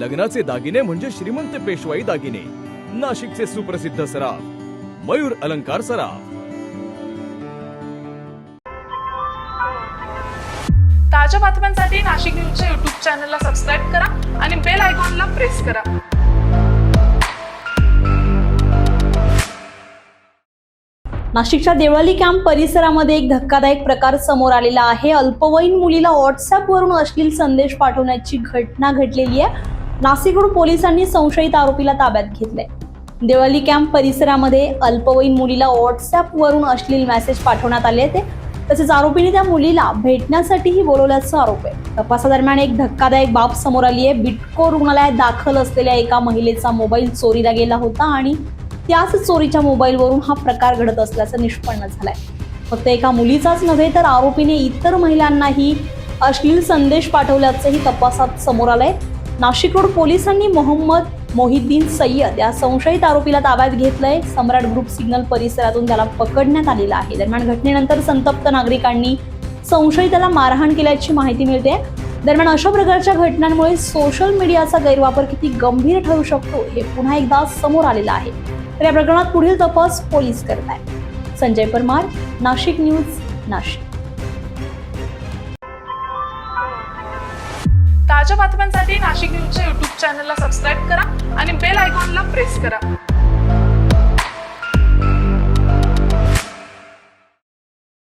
लग्नाचे दागिने म्हणजे श्रीमंत पेशवाई दागिने, नाशिकचे सुप्रसिद्ध सराफ मयूर अलंकार सराफ। ताज्या बातम्यांसाठी नाशिक न्यूजच्या YouTube चॅनलला सबस्क्राईब करा आणि बेल आयकॉनला प्रेस करा। नाशिकच्या देवळाली कॅम्प परिसरामध्ये एक धक्कादायक प्रकार समोर आलेला आहे। अल्पवयीन मुलीला व्हॉट्सअपवरून अश्लील संदेश पाठवण्याची घटना घडलेली आहे। नाशिक रोड पोलिसांनी संशयित आरोपीला ताब्यात घेतलंय। देवळाली कॅम्प परिसरामध्ये अल्पवयीन मुलीला व्हॉट्सअपवरून अश्लील मेसेज पाठवण्यात आले होते। तसेच आरोपीने त्या मुलीला भेटण्यासाठीही बोलवल्याचा आरोप आहे। तपासादरम्यान एक धक्कादायक बाब समोर आली आहे। बिटको रुग्णालयात दाखल असलेल्या एका महिलेचा मोबाईल चोरीला गेला होता आणि त्याच चोरीच्या मोबाईलवरून हा प्रकार घडत असल्याचं निष्पन्न झालंय। फक्त एका मुलीचाच नव्हे तर आरोपीने इतर महिलांनाही अश्लील संदेश पाठवल्याचंही तपासात समोर आलंय। नाशिक रोड पोलिसांनी मोहम्मद मोहिद्दीन सय्यद या संशयित आरोपीला ताब्यात घेतलंय। सम्राट ग्रुप सिग्नल परिसरातून त्याला पकडण्यात आलेलं आहे। दरम्यान घटनेनंतर संतप्त नागरिकांनी संशयिताला मारहाण केल्याची माहिती मिळते। दरम्यान अशा प्रकारच्या घटनांमुळे सोशल मीडियाचा गैरवापर किती गंभीर ठरू शकतो हे पुन्हा एकदा समोर आलेलं आहे। तर या प्रकरणात पुढील तपास पोलीस करत आहेत। संजय परमार, नाशिक न्यूज, नाशिक। ताज्या बातम्यांसाठी नाशिक न्यूजच्या YouTube चॅनलला सबस्क्राईब करा आणि बेल आयकॉनला प्रेस करा।